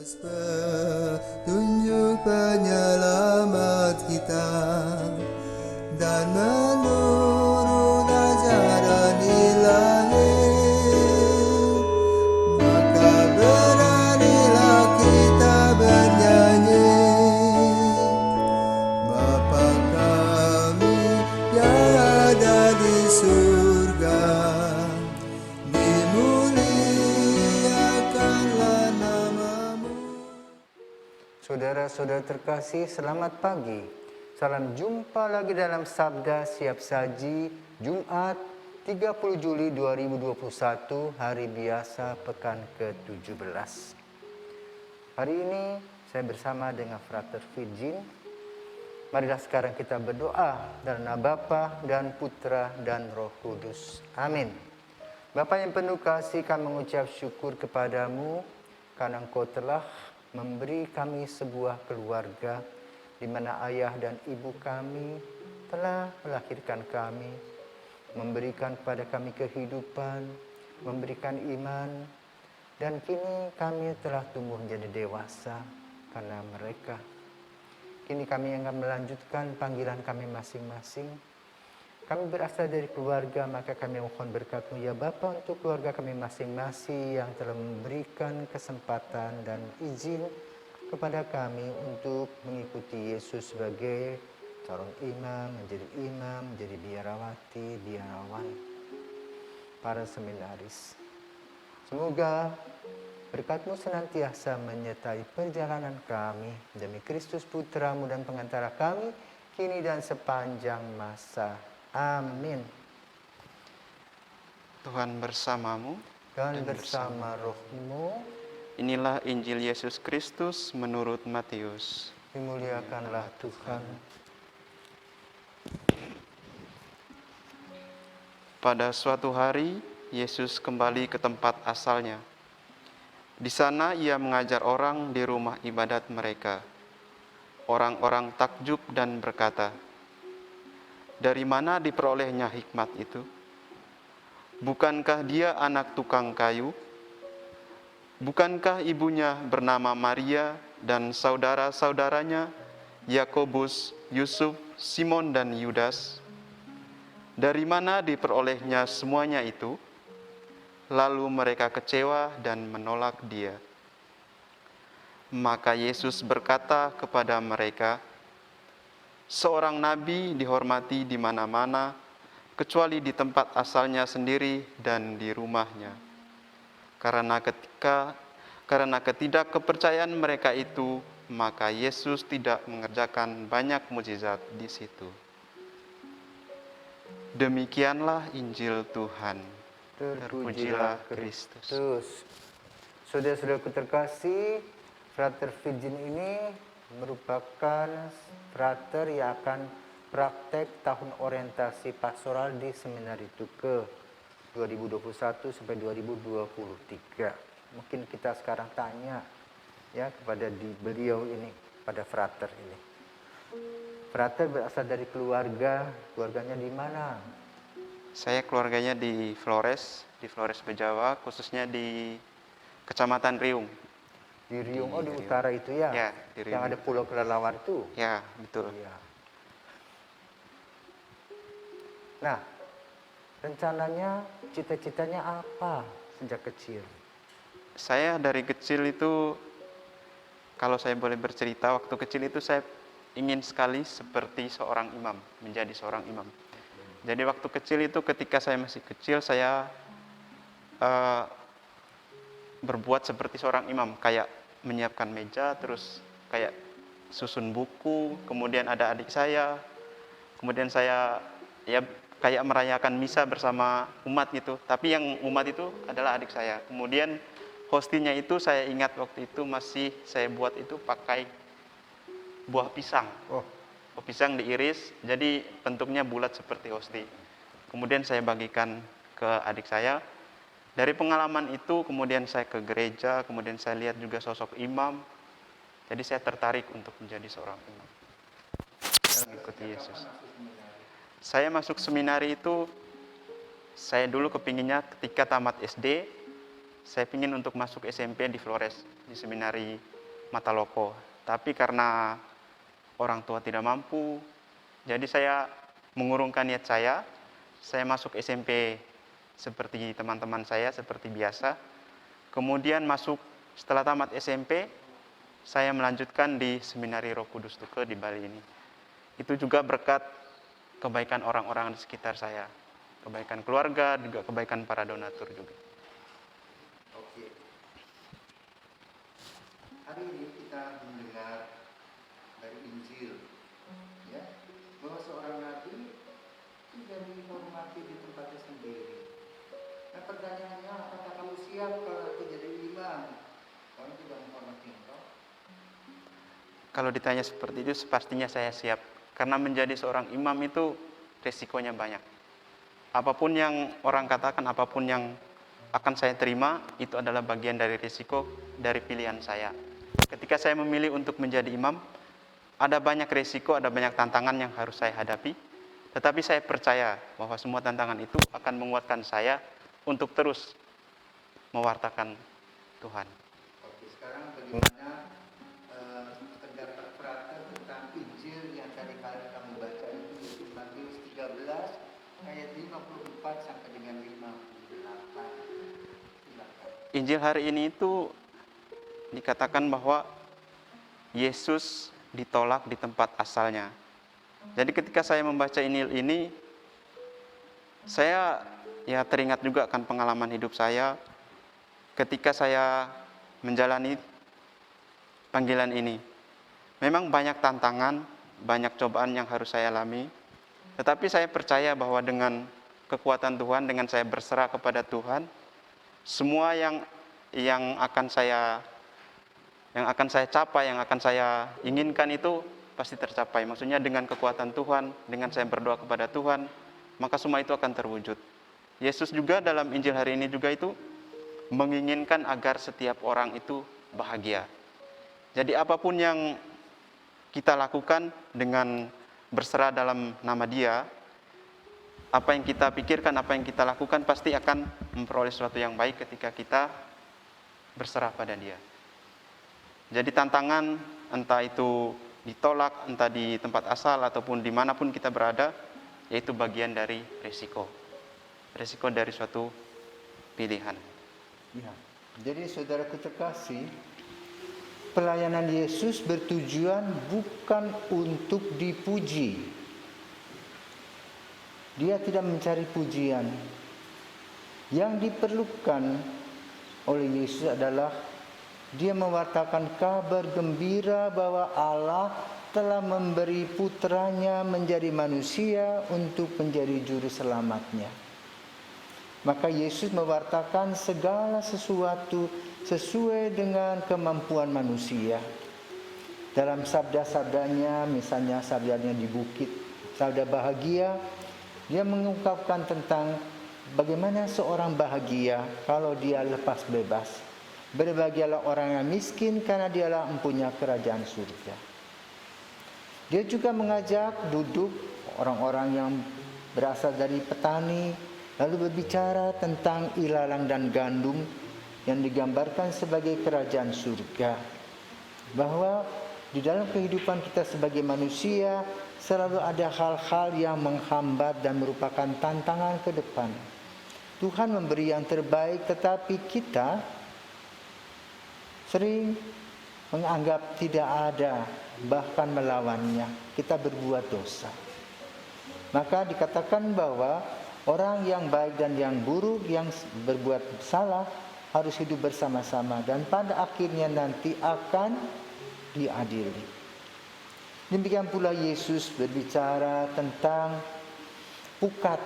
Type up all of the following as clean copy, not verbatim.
Petunjuk penyelamat kita dan menurut ajaran Ilahi, maka beranilah kita bernyanyi. Bapa kami yang ada di surga, dimuliakanlah namamu. Saudara-saudara terkasih, selamat pagi. Salam jumpa lagi dalam Sabda Siap Saji, Jumat 30 Juli 2021, hari biasa pekan ke-17. Hari ini saya bersama dengan Frater Virgin. Marilah sekarang kita berdoa dalam nama Bapa dan Putra dan Roh Kudus. Amin. Bapa yang penuh kasih, kami mengucap syukur kepadamu karena Engkau telah memberi kami sebuah keluarga di mana ayah dan ibu kami telah melahirkan kami, memberikan kepada kami kehidupan, memberikan iman, dan kini kami telah tumbuh menjadi dewasa karena mereka. Kini kami akan melanjutkan panggilan kami masing-masing. Kami berasal dari keluarga, maka kami mohon berkat-Mu ya Bapa untuk keluarga kami masing-masing yang telah memberikan kesempatan dan izin kepada kami untuk mengikuti Yesus sebagai calon imam, menjadi biarawati, biarawan, para seminaris. Semoga berkat-Mu senantiasa menyertai perjalanan kami demi Kristus Putra-Mu dan pengantara kami, kini dan sepanjang masa. Amin. Tuhan bersamamu Dan bersama roh-Mu, Inilah Injil Yesus Kristus menurut Matius. dimuliakanlah Tuhan. Pada suatu hari, Yesus kembali ke tempat asalnya. Di sana ia mengajar orang di rumah ibadat mereka. Orang-orang takjub dan berkata, "Dari mana diperolehnya hikmat itu? Bukankah dia anak tukang kayu? Bukankah ibunya bernama Maria dan saudara-saudaranya Yakobus, Yusuf, Simon dan Yudas? Dari mana diperolehnya semuanya itu?" Lalu mereka kecewa dan menolak dia. Maka Yesus berkata kepada mereka, "Seorang nabi dihormati di mana-mana, kecuali di tempat asalnya sendiri dan di rumahnya. Karena ketidakkepercayaan mereka itu, maka Yesus tidak mengerjakan banyak mukjizat di situ." Demikianlah Injil Tuhan. Terpujilah Kristus. Saudara-saudaraku terkasih, Frater Virgin ini merupakan frater yang akan praktek tahun orientasi pastoral di Seminari Tuke 2021 sampai 2023. Mungkin kita sekarang tanya ya kepada beliau ini, pada frater ini. Frater berasal dari keluarganya di mana? Saya keluarganya di Flores Bejawa, khususnya di Kecamatan Riung. Di Riung, di utara itu ya? Ya, di Riung. Yang ada Pulau Kelelawar itu? Ya, betul. Iya. Nah, rencananya, cita-citanya apa sejak kecil? Saya dari kecil itu, kalau saya boleh bercerita, waktu kecil itu saya ingin sekali seperti seorang imam, menjadi seorang imam. Jadi waktu kecil itu, ketika saya masih kecil, saya berbuat seperti seorang imam, kayak menyiapkan meja, terus kayak susun buku, kemudian ada adik saya, kemudian saya ya kayak merayakan misa bersama umat gitu, tapi yang umat itu adalah adik saya. Kemudian hostinya itu saya ingat waktu itu masih saya buat itu pakai buah pisang. Buah pisang diiris, jadi bentuknya bulat seperti hosti. Kemudian saya bagikan ke adik saya. Dari pengalaman itu, kemudian saya ke gereja, kemudian saya lihat juga sosok imam. Jadi saya tertarik untuk menjadi seorang imam. Saya mengikuti Yesus. Saya masuk seminari itu, saya dulu kepinginnya ketika tamat SD, saya ingin untuk masuk SMP di Flores, di seminari Mataloko. Tapi karena orang tua tidak mampu, jadi saya mengurungkan niat saya masuk SMP seperti teman-teman saya, seperti biasa. Kemudian setelah tamat SMP, saya melanjutkan di Seminari Roh Kudus Tuke di Bali ini. Itu juga berkat kebaikan orang-orang di sekitar saya, kebaikan keluarga, juga kebaikan para donatur juga. Oke. Hari ini kita mendengar dari Injil, ya, bahwa seorang nabi tidak dihormati di tempatnya sendiri. Nah, pertanyaannya, apakah kamu siap kalau aku jadi imam? Kamu tidak menghormati engkau? Kalau ditanya seperti itu, pastinya saya siap. Karena menjadi seorang imam itu resikonya banyak. Apapun yang orang katakan, apapun yang akan saya terima, itu adalah bagian dari risiko dari pilihan saya. Ketika saya memilih untuk menjadi imam, ada banyak risiko, ada banyak tantangan yang harus saya hadapi. Tetapi saya percaya bahwa semua tantangan itu akan menguatkan saya untuk terus mewartakan Tuhan. Oke, sekarang bagaimana terdapat perhatian tentang Injil yang tadi kali kamu baca itu, yaitu Matius 13 ayat 54 sampai dengan 58. Silakan. Injil hari ini itu dikatakan bahwa Yesus ditolak di tempat asalnya. Jadi ketika saya membaca Injil ini, saya teringat juga akan pengalaman hidup saya ketika saya menjalani panggilan ini. Memang banyak tantangan, banyak cobaan yang harus saya alami. Tetapi saya percaya bahwa dengan kekuatan Tuhan, dengan saya berserah kepada Tuhan, semua yang akan saya capai, yang akan saya inginkan itu pasti tercapai. Maksudnya dengan kekuatan Tuhan, dengan saya berdoa kepada Tuhan, maka semua itu akan terwujud. Yesus juga dalam Injil hari ini juga itu menginginkan agar setiap orang itu bahagia. Jadi apapun yang kita lakukan dengan berserah dalam nama Dia, apa yang kita pikirkan, apa yang kita lakukan pasti akan memperoleh sesuatu yang baik ketika kita berserah pada Dia. Jadi tantangan, entah itu ditolak, entah di tempat asal ataupun dimanapun kita berada, yaitu bagian dari risiko dari suatu pilihan. Ya, jadi saudaraku terkasih, pelayanan Yesus bertujuan bukan untuk dipuji. Dia tidak mencari pujian. Yang diperlukan oleh Yesus adalah Dia mewartakan kabar gembira bahwa Allah telah memberi putranya menjadi manusia untuk menjadi juru selamatnya. Maka Yesus mewartakan segala sesuatu sesuai dengan kemampuan manusia. Dalam sabda-sabdanya, misalnya sabdanya di bukit, sabda bahagia, Dia mengungkapkan tentang bagaimana seorang bahagia kalau dia lepas bebas. Berbahagialah orang yang miskin karena dialah mempunyai kerajaan surga. Dia juga mengajak duduk orang-orang yang berasal dari petani, lalu berbicara tentang ilalang dan gandum yang digambarkan sebagai kerajaan surga. Bahwa di dalam kehidupan kita sebagai manusia selalu ada hal-hal yang menghambat dan merupakan tantangan ke depan. Tuhan memberi yang terbaik, tetapi kita sering menganggap tidak ada, bahkan melawannya. Kita berbuat dosa. Maka dikatakan bahwa orang yang baik dan yang buruk, yang berbuat salah, harus hidup bersama-sama. Dan pada akhirnya nanti akan diadili. Demikian pula Yesus berbicara tentang pukat.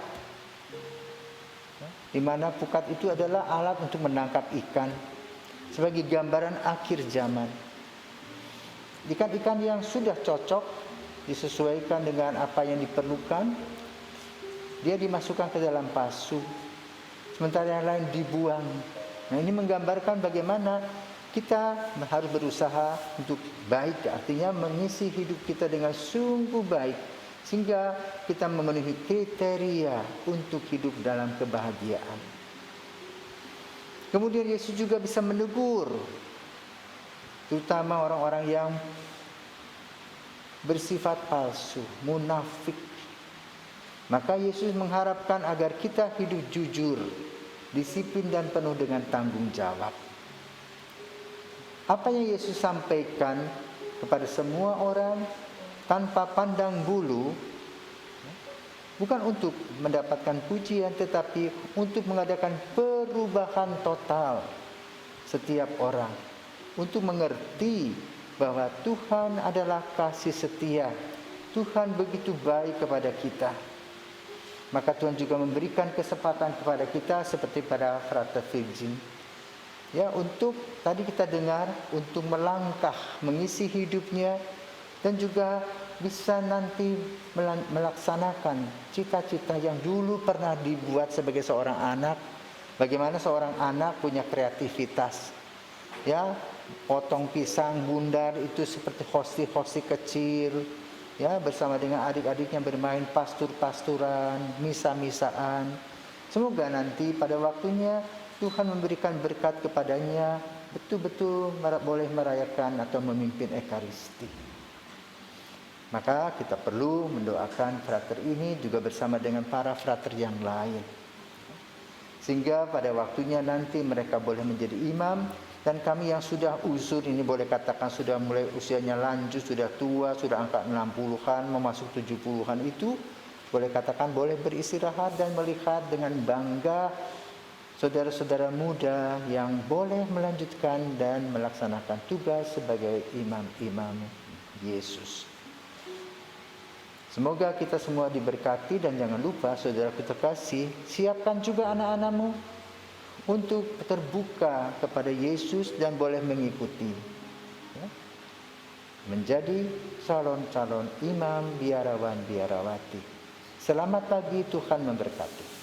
Di mana pukat itu adalah alat untuk menangkap ikan. Sebagai gambaran akhir zaman. Ikan-ikan yang sudah cocok, disesuaikan dengan apa yang diperlukan, dia dimasukkan ke dalam pasu. Sementara yang lain dibuang. Nah, ini menggambarkan bagaimana kita harus berusaha untuk baik. Artinya mengisi hidup kita dengan sungguh baik. Sehingga kita memenuhi kriteria untuk hidup dalam kebahagiaan. Kemudian Yesus juga bisa menegur, terutama orang-orang yang bersifat palsu, munafik. Maka Yesus mengharapkan agar kita hidup jujur, disiplin dan penuh dengan tanggung jawab. Apa yang Yesus sampaikan kepada semua orang tanpa pandang bulu, bukan untuk mendapatkan pujian, tetapi untuk mengadakan perubahan total setiap orang, untuk mengerti bahwa Tuhan adalah kasih setia. Tuhan begitu baik kepada kita. Maka Tuhan juga memberikan kesempatan kepada kita seperti pada Frater Virgin, ya, untuk tadi kita dengar, untuk melangkah mengisi hidupnya dan juga bisa nanti melaksanakan cita-cita yang dulu pernah dibuat sebagai seorang anak. Bagaimana seorang anak punya kreativitas, ya, potong pisang bundar itu seperti hosti-hosti kecil, ya, bersama dengan adik-adiknya bermain pastur-pasturan, misa-misaan. Semoga nanti pada waktunya Tuhan memberikan berkat kepadanya, betul-betul boleh merayakan atau memimpin Ekaristi. Maka kita perlu mendoakan frater ini juga bersama dengan para frater yang lain, sehingga pada waktunya nanti mereka boleh menjadi imam. Dan kami yang sudah uzur ini boleh katakan sudah mulai usianya lanjut, sudah tua, sudah angka 60-an, memasuk 70-an itu, boleh katakan boleh beristirahat dan melihat dengan bangga saudara-saudara muda yang boleh melanjutkan dan melaksanakan tugas sebagai imam-imam Yesus. Semoga kita semua diberkati, dan jangan lupa saudara kita kasih, siapkan juga anak-anakmu untuk terbuka kepada Yesus dan boleh mengikuti, ya, menjadi calon-calon imam, biarawan, biarawati. Selamat pagi, Tuhan memberkati.